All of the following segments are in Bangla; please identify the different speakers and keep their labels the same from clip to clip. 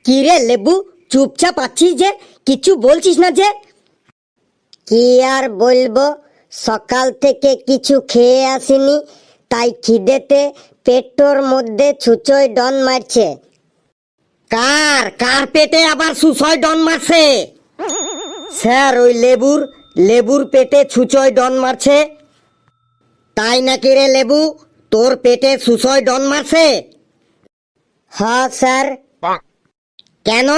Speaker 1: কি রে লেবু, চুপচাপ আছিস যে, কিছু বলছিস না যে? কি আর বলবো, সকাল থেকে কিছু খেয়ে আসিনি, তাই খিদেতে পেটোর মধ্যে ছুঁচোয় ডন মারছে। কার কার পেটে আবার সুসয় ডন মারছে? স্যার, ওই লেবুর পেটে ছুঁচোয় ডন মারছে। তাই নাকি রে লেবু, তোর পেটে সুসয় ডন মারছে? হ্যাঁ স্যার। কেন?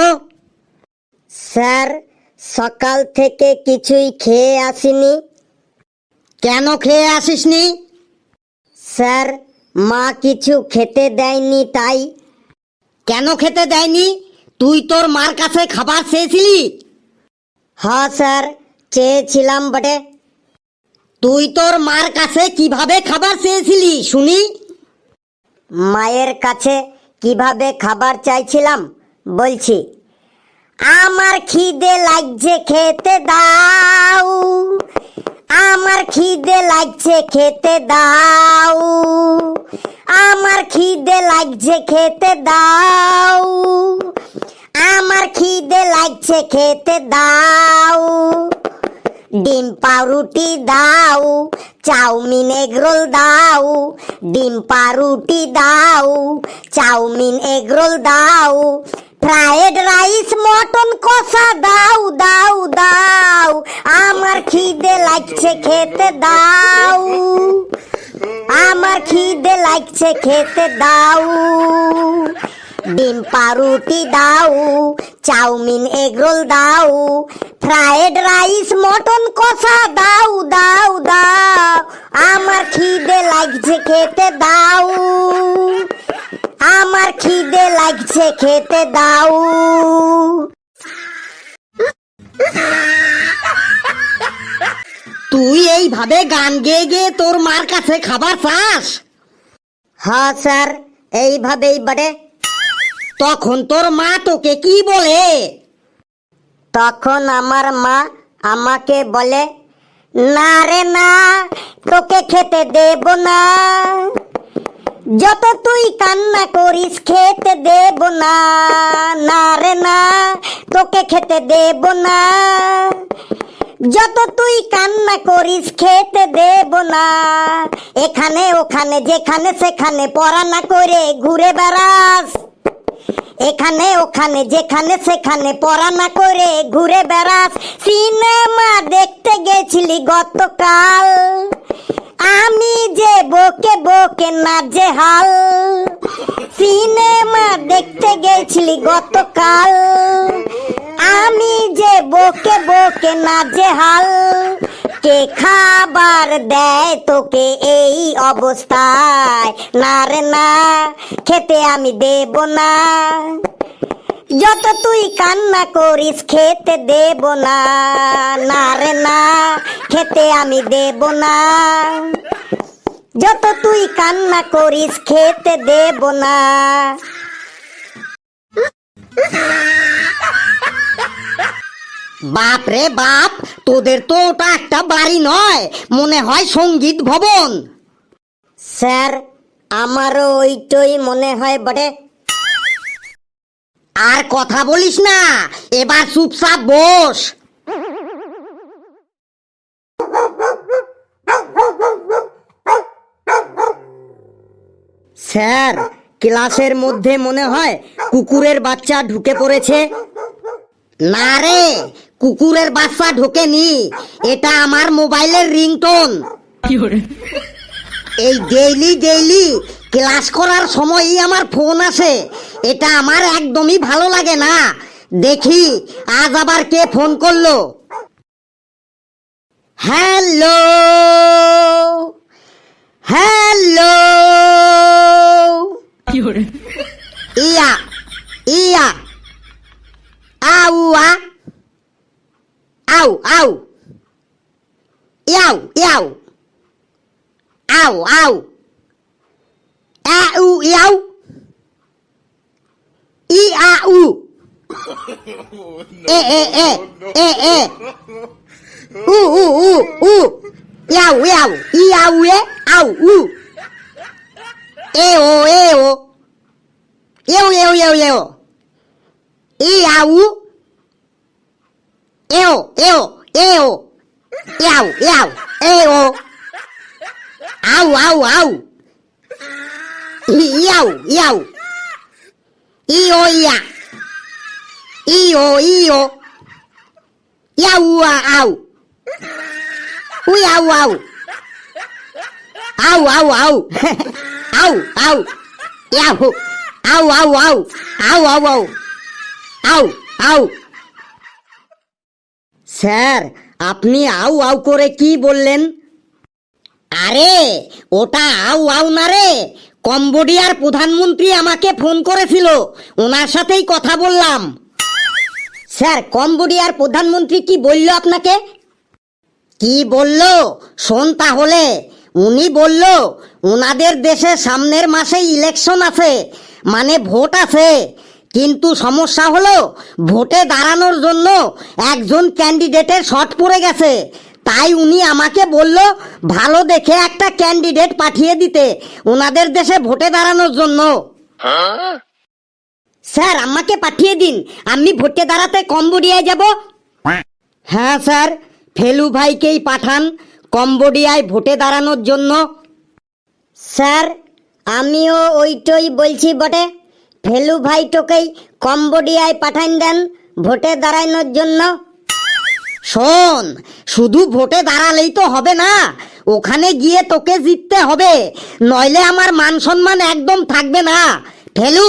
Speaker 1: স্যার, সকাল থেকে কিছুই খেয়ে আসিনি। কেন খেয়ে আসিসনি? স্যার, মা কিছু খেতে দেয়নি তাই। কেন খেতে দেয়নি? তুই তোর মার কাছে খাবার চেয়েছিলি? হ্যাঁ স্যার, চেয়েছিলাম বটে। তুই তোর মার কাছে কিভাবে খাবার চেয়েছিলি শুনি? মায়ের কাছে কিভাবে খাবার চাইছিলাম বলছি। আমার খিদে লাগছে, খেতে দাও। আমার খিদে লাগছে, খেতে দাও। আমার খিদে লাগছে, খেতে দাও। আমার খিদে লাগছে, খেতে দাও। ডিম পাউরুটি দাও, চাউমিন এগরোল দাও। ডিম পাউরুটি দাও, চাউমিন এগরোল দাও। ফ্রাইড রাইস, মটন কষা দাও দাও দাও। আমার খিদে লাগছে, খেতে দাও। আমার খিদে লাগছে, খেতে দাও। ডিম পাউরুটি দাও, চাউমিন এগরোল দাও। ফ্রাইড রাইস, মটন কষা দাও দাও দাও। আমার খিদে লাগছে, খেতে দাও। আমার খিদে লাগছে, খেতে দাও। তুই এইভাবে গান গেয়ে গেয়ে তোর মার কাছে খাবার চাস? হ্যাঁ স্যার, এইভাবেই বটে। তখন তোর মা তোকে কি বলে? তখন আমার মা আমাকে বলে, না রে না, তোকে খেতে দেব না। যত তুই কান্না করিস, খেতে দেব না। না রে না, তোকে খেতে দেব না। যত তুই কান্না করিস, খেতে দেব না। এখানে ওখানে যেখানে সেখানে পড়া না করে ঘুরে বেড়াস। এখানে ওখানে যেখানে সেখানে পড়া না করে ঘুরে বেড়াস। সিনেমা দেখতে গেছিলি গতকাল, আমি যে বকে বকে নাচে হাল। সিনেমা দেখতে গেছিলি গতকাল, আমি যে বকে বকে নাচে হাল। কে খাবার দেয় তোকে এই অবস্থায়? না রে না, খেতে আমি দেব না। যত তুই কান্না করিস, খেতে দেব না। না রে না, খেতে আমি দেব না। যত তুই কান্না করিস, খেতে দেব না। বাপ রে বাপ, তোদের তো ওটা একটা বাড়ি নয়, মনে হয় সঙ্গীত ভবন। স্যার, আমারও ওইটাই মনে হয় বটে। আর কথা বলিস না, এবার চুপচাপ বস। স্যার, ক্লাসের মধ্যে মনে হয় কুকুরের বাচ্চা ঢুকে পড়েছে। না রে, কুকুরের বাচ্চা ঢোকেনি, এটা আমার মোবাইলের রিংটোন। এই ডেইলি ক্লাস করার সময়ই আমার ফোন আসে, এটা আমার একদমই ভালো লাগে না। দেখি আজ আবার কে ফোন করলো। হ্যালো হ্যালো, ইয়া ইয়া, আউ আ, আউ আউ, ইয়াউ ইয়াউ, আউ আউ, আউ ইয়াউ, ই আউ, এ এ এ এ এ, উ উ উ উ, ইয়াউ ইয়াউ, ইয়াউ এ, আউ উ, এ ও এ ও, এও এও এও এও, ইয়াউ এও এও এও ইয়াউ ইয়াউ এও আউ আউ আউ ইয়াউ ইয়াউ ইও ইয়া ইও ইও ইয়াউ আউ উই আউ আউ আউ আউ আউ আউ আউ ইয়াহু আউ আউ আউ আউ আউ আউ আউ আউ স্যার আপনি আউ আউ করে কি বললেন? আরে ওটা আউ আউ না রে, কম্বোডিয়ার প্রধানমন্ত্রী আমাকে ফোন করেছিল, ওনার সাথেই কথা বললাম। স্যার কম্বোডিয়ার প্রধানমন্ত্রী কি বলল আপনাকে? কি বলল শোন তাহলে। উনি বলল ওনাদের দেশে সামনের মাসে ইলেকশন আছে, মানে ভোট আছে, কিন্তু সমস্যা হলো ভোটে দাঁড়ানোর জন্য একজন ক্যান্ডিডেটের শর্ট পড়ে গেছে। তাই উনি আমাকে বলল ভালো দেখে একটা ক্যান্ডিডেট পাঠিয়ে দিতে ওনাদের দেশে ভোটে দাঁড়ানোর জন্য। স্যার আমাকে পাঠিয়ে দিন, আমি ভোটে দাঁড়াতে কম্বোডিয়ায় যাব। হ্যাঁ স্যার, ফেলু ভাইকেই পাঠান কম্বোডিয়ায় ভোটে দাঁড়ানোর জন্য। স্যার আমিও ওইটাই বলছি বটে, ফেলু ভাই তোকেই কম্বোডিয়ায় পাঠান দেন ভোটে দাঁড়ানোর জন্য। শোন, শুধু ভোটে দাঁড়ালেই তো হবে না, ওখানে গিয়ে তোকে জিততে হবে, নইলে আমার মান সম্মান একদম থাকবে না। ফেলু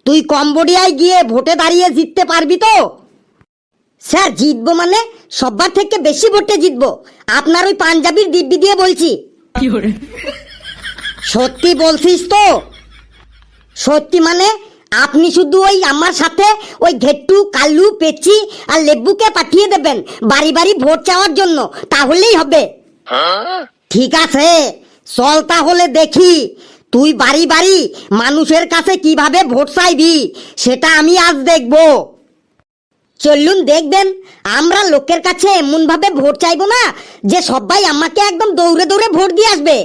Speaker 1: তুই কম্বোডিয়ায় গিয়ে ভোটে দাঁড়িয়ে জিততে পারবি তো? স্যার জিতবো মানে সবার থেকে বেশি ভোটে জিতবো, আপনার ওই পাঞ্জাবির দিব্যি দিয়ে বলছি। সত্যি বলছিস তো? সত্যি মানে আপনি শুধু ওই আমার সাথে ওই ঘেট্টু কাল্লু পেচি আর লেবুকে পাঠিয়ে দেবেন বাড়ি বাড়ি ভোট চাওয়ার জন্য, তাহলেই হবে। ঠিক আছে চল তাহলে দেখি তুই বাড়ি বাড়ি মানুষের কাছে কিভাবে ভোট চাইবি, সেটা আমি আজ দেখব। চলুন দেখবেন, আমরা লোকের কাছে এমন ভাবে ভোট চাইবো না যে সবাই আমাকে একদম দৌড়ে দৌড়ে ভোট দিয়ে আসবে।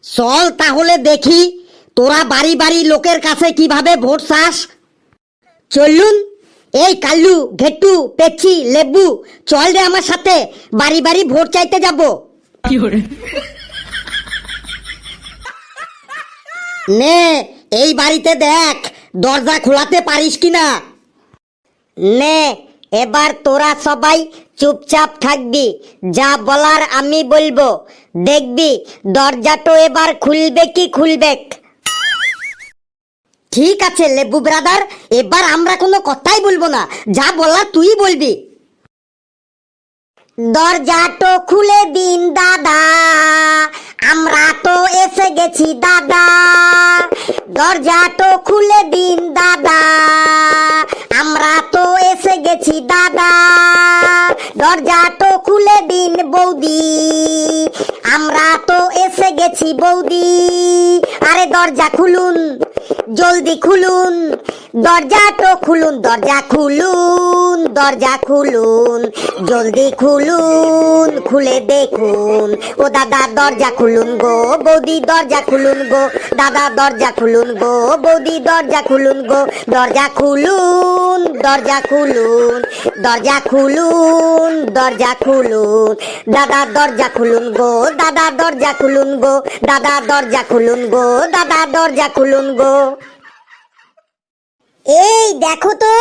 Speaker 1: চল তাহলে দেখি তোরা বাড়ি বাড়ি লোকের কাছে কিভাবে ভোট চাস। চলুন, এই কাল্লু ঘেট্টু পেচি লেবু চল রে আমার সাথে বাড়ি বাড়ি ভোট চাইতে যাব। নে এই বাড়িতে দেখ দরজা খোলাতে পারিস কিনা। নে এবার তোরা সবাই চুপচাপ থাকবি, যা বলার আমি বলবো, দেখবি দরজাটো এবার খুলবে কি খুলবে। ঠিক আছে লেবু ব্রাদার, এবার আমরা কোনো কথাই বলবো না, যা বলার তুই বলবি। দরজাটো খুলে দিন দাদা, আমরা তো এসে গেছি দাদা। দরজাটো খুলে দিন দাদা, আমরা তো এসে গেছি দাদা। দরজাটো খুলে দিন বৌদি, আমরা তো এসে গেছি বৌদি। আরে দরজা খুলুন, জলদি খুলুন, দরজাটো খুলুন, দরজা খুলুন, দরজা খুলুন, জলদি খুলুন, খুলে দেখুন। ও দাদা দরজা খুলুন গো, বৌদি দরজা খুলুন গো, দাদা দরজা খুলুন গো, বৌদি দরজা খুলুন গো। দরজা খুলুন, দরজা খুলুন, দরজা খুলুন, দরজা খুলুন, দাদা দরজা খুলুন গো, দাদা দরজা খুলুন গো, দাদা দরজা খুলুন গো, দাদা দরজা খুলুন গো। এই দেখো তো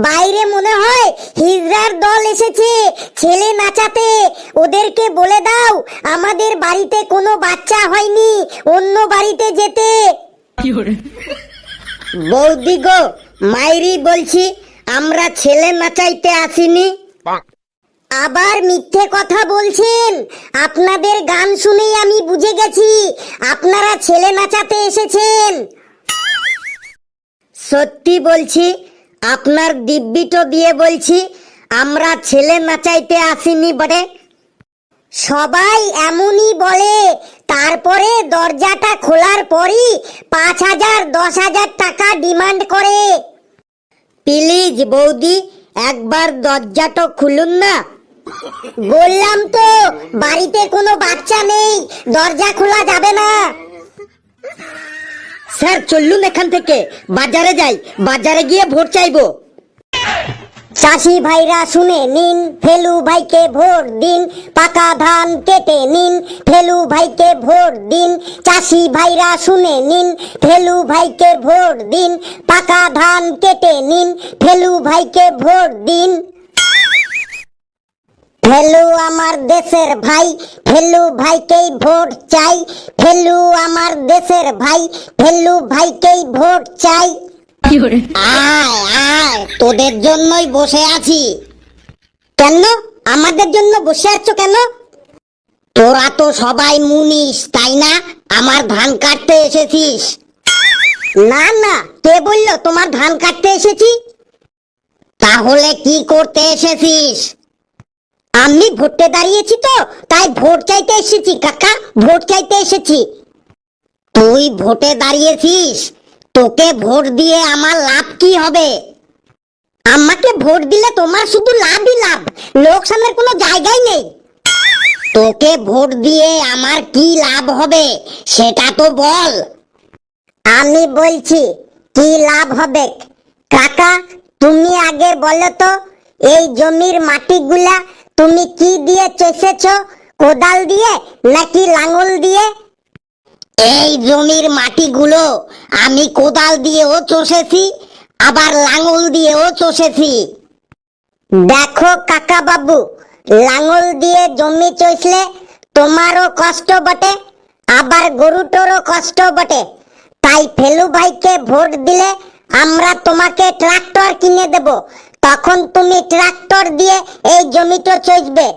Speaker 1: বাইরে মনে হয় হিজড়ার দল এসেছে ছেলে নাচাতে, ওদেরকে বলে দাও আমাদের বাড়িতে কোনো বাচ্চা হয়নি, অন্য বাড়িতে যেতে। বৌদি গো মাইরি বলছি, আমরা ছেলে নাচাইতে আসিনি। আবার মিথ্যে কথা বলছেন, আপনাদের গান শুনেই আমি বুঝে গেছি আপনারা ছেলে নাচাতে এসেছেন। সত্যি বলছি, আপনার দিব্যিটো দিয়ে বলছি আমরা ছেলে নাচাইতে আসিনি বটে। সবাই এমনই বলে, তারপরে দরজাটা খোলার পরই 5,000 10,000 টাকা ডিমান্ড করে। প্লিজ বৌদি একবার দরজাটা খুলুন না। বললাম তো বাড়িতে কোনো বাচ্চা নেই, দরজা খোলা যাবে না। স্যার চলুন এখান থেকে বাজারে যাই, বাজারে গিয়ে ভোট চাইবো। চাষি ভাইরা শুনে নিন, ফেলু ভাইকে ভোট দিন, পাকা ধান কেটে নিন, ফেলু ভাইকে ভোট দিন। চাষি ভাইরা শুনে নিন, ফেলু ভাইকে ভোট দিন, পাকা ধান কেটে নিন, ফেলু ভাইকে ভোট দিন। ফেলু আমার দেশের ভাই, ফেলু ভাইকেই ভোট চাই, ফেলু আমার দেশের ভাই, ফেলু ভাইকেই ভোট চাই। আয় আয়, তোদের জন্যই বসে আছি। কেন আমাদের জন্য বসে আছো কেন? তোরা তো সবাই মুনিশ তাই না? আমার ধান কাটতে এসেছিস? না না, কে বললো তোমার ধান কাটতে এসেছি? তাহলে কি করতে এসেছিস? আমি ভোটে দাঁড়িয়েছি তো, তাই ভোট চাইতে এসেছি কাকা, ভোট চাইতে এসেছি। তুই ভোটে দাঁড়িয়েছিস, তোকে ভোট দিয়ে আমার লাভ কি হবে? আমাকে ভোট দিলে তোমার শুধু লাভই লাভ, লোকসানের কোনো জায়গাই নেই। তোকে ভোট দিয়ে আমার কি লাভ হবে সেটা তো বল। আমি বলছি কি লাভ হবে। কাকা তুমি আগে বলো তো, এই জমির মাটিগুলা তুমি কি দিয়ে চষেছো, কোদাল দিয়ে নাকি লাঙল দিয়ে? এই জমির মাটিগুলো আমি কোদাল দিয়েও চষেছি, আবার লাঙল দিয়েও চষেছি। দেখো কাকা বাবু, লাঙল দিয়ে জমি চষলে তোমারও কষ্ট বটে, আবার গরুটোরও কষ্ট বটে। তাই ফেলু ভাইকে ভোট দিলে আমরা তোমাকে ট্রাক্টর কিনে দেব, তখন তুমি ট্রাক্টর দিয়ে এই জমিটা চষবে।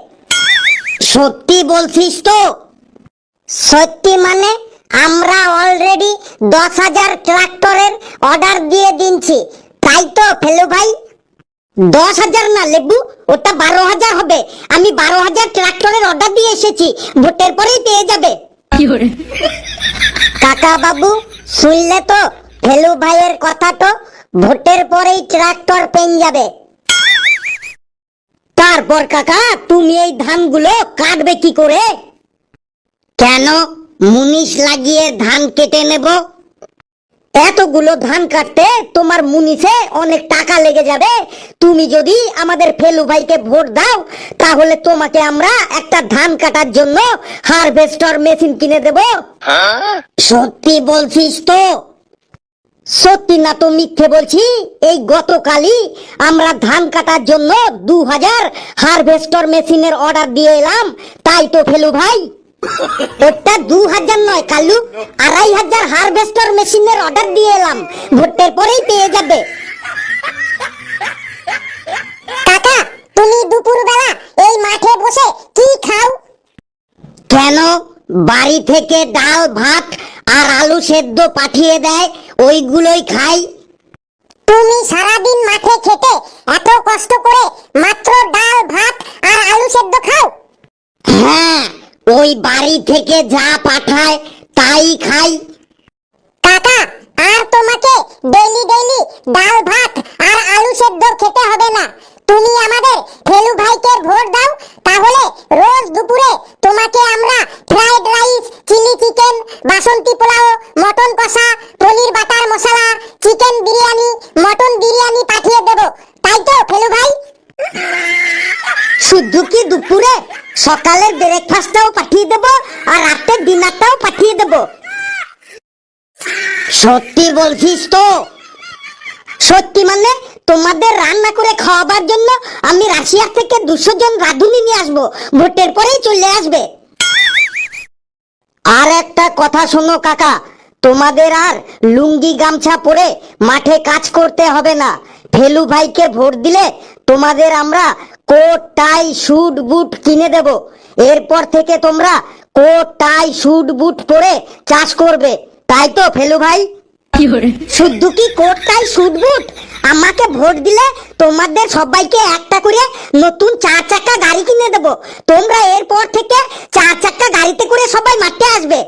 Speaker 1: সত্যি বলছিস তো? সত্যি মানে আমরা অলরেডি 10,000 ট্রাক্টরের অর্ডার দিয়ে দিচ্ছি, তাই তো ফেলু ভাই? 10,000 না লেবু, ওটা 12,000 হবে। আমি 12,000 ট্রাক্টরের অর্ডার দিয়ে এসেছি, ভোটের পরেই পেয়ে যাবে। কাকা বাবু শুনলে তো ফেলু ভাইয়ের কথা, তো ভোটের পরেই ট্রাক্টর পেয়ে যাবে। তারপর কাকা তুমি এই ধানগুলো কাটবে কি করে? কেন মুনিশ লাগিয়ে ধান কেটে নেব? এতগুলো ধান কাটতে তোমার মুনিশে অনেক টাকা লেগে যাবে। তুমি যদি আমাদের ফেলু ভাইকে ভোট দাও, তাহলে তোমাকে আমরা একটা ধান কাটার জন্য হারভেস্টর মেশিন কিনে দেব। সত্যি বলছিস তো? সত্যি না তো মিথ্যে বলছি? এই গতকালই আমরা ধান কাটার জন্য 2,000 হারভেস্টর মেশিনের অর্ডার দিয়ে এলাম, তাই তো ফেলু ভাই? ওটা 2,000 নয় কালু, 2,500 হারভেস্টর মেশিনের অর্ডার দিয়ে এলাম, ভোটের পরেই পেয়ে যাবে। কাকা তুমি দুপুরবেলা এই মাঠে বসে কি খাও? কেন বাড়ি থেকে ডাল ভাত আর আলু সেদ্ধ পাঠিয়ে দেয়, ওইগুলোই খাই। তুমি সারাদিন মাঠে খেতে এত কষ্ট করে মাত্র ডাল ভাত আর আলু সেদ্ধ খাও? হ্যাঁ, ওই বাড়ি থেকে যা পাঠায় তাই খাই। কাকা আর তোমাকে ডেইলি ডেইলি ডাল ভাত আর আলু সেদ্ধ খেতে হবে না। তুমি আমাদের ফেলু ভাইকে ভোট দাও, তাহলে রোজ দুপুরে তোমাকে আমরা ফ্রাইড রাইস, চিলি চিকেন, বাসন্তী পোলাও, মটন কষা, পনির বাটার মশলা, চিকেন বিরিয়ানি, মটন বিরিয়ানি পাঠিয়ে দেব, তাই তো ফেলু ভাই? শুধু কি দুপুরে, সকালের ব্রেকফাস্টটাও পাঠিয়ে দেব আর রাতের ডিনারটাও পাঠিয়ে দেব। সত্যি বলছিস তো? সত্যি মানে তোমাদের রান্না করে খাওয়াবার জন্য আমি রাশিয়া থেকে 200 জন রাঁধুনি নিয়ে আসবো, ভোটের পরেই চলে আসবে। আর একটা কথা শোনো কাকা, তোমাদের আর লুঙ্গি গামছা পরে মাঠে কাজ করতে হবে না। ফেলু ভাইকে ভোট দিলে তোমাদের আমরা কোট টাই স্যুট বুট কিনে দেব। এরপর থেকে তোমরা কোট টাই স্যুট বুট পরে চাষ করবে, তাই তো ফেলু ভাই? শুধু কি কোট টাই স্যুট বুট? আমাকে ভোট দিলে তোমাদের সবাইকে একটা করে নতুন 4 চাকা গাড়ি কিনে দেব। তোমরা এরপর থেকে 4 চাকা গাড়িতে করে সবাই মাঠে আসবে।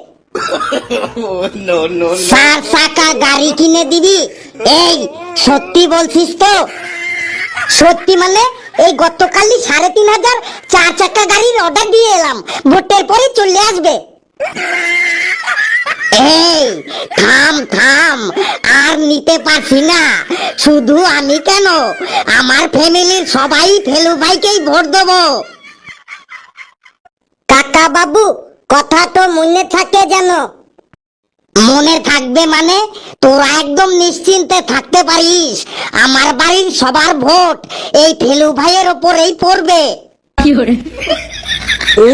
Speaker 1: 4 চাকা গাড়ি কিনে দিবি? এই সত্যি বলছিস তো? সত্যি মানে এই গতকালই 3,500 4 চাকা গাড়ির অর্ডার দিয়ে এলাম, ভোটের পরে চলে আসবে। এই থাম থাম, আর নিতে পারছি না। শুধু আমি কেন, আমার ফ্যামিলির সবাই ফেলু ভাইকেই ভোট দেবো। কাকা বাবু, কথা তো মনে থাকে যেন। মনে থাকবে মানে? তোরা একদম নিশ্চিন্তে থাকতে পারিস, আমার বাড়ির সবার ভোট এই ফেলু ভাইয়ের ওপরেই পড়বে।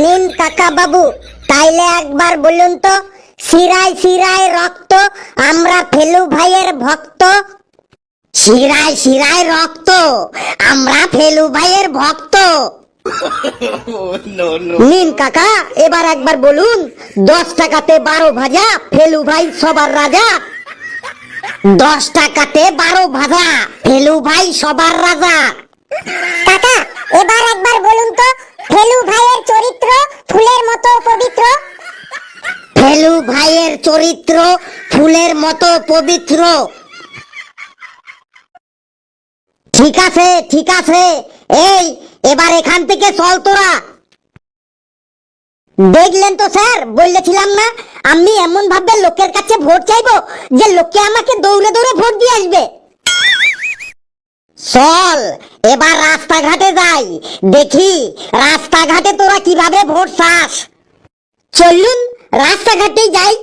Speaker 1: নিন কাকা বাবু, তাইলে একবার বলুন তো, শিরায় শিরায় রক্ত, আমরা ফেলু ভাইয়ের ভক্ত। শিরায় শিরায় রক্ত, আমরা ফেলু ভাইয়ের ভক্ত। নিন কাকা, এবার একবার বলুন, 10 টাকাতে 12 ভাজা, ফেলু ভাই সবার রাজা। 10 টাকাতে 12 ভাজা, ফেলু ভাই সবার রাজা। কাকা, এবার একবার বলুন তো, ফেলু ভাইয়ের চরিত্র ফুলের মতো পবিত্র। ফেলু ভাইয়ের চরিত্র ফুলের মতো পবিত্র। ঠিক আছে ঠিক আছে, এই এবার এখান থেকে চল তোরা। দেখলেন তো স্যার, বলেছিলাম না আমি এমন ভাবে লোকের কাছে ভোট চাইবো যে লোকে আমাকে দৌড়ে দৌড়ে ভোট দিয়ে আসবে। চল এবার রাস্তাঘাটে যাই, দেখি রাস্তাঘাটে তোরা কিভাবে ভোট চাস। চলুন রাস্তাঘাটেই যাই।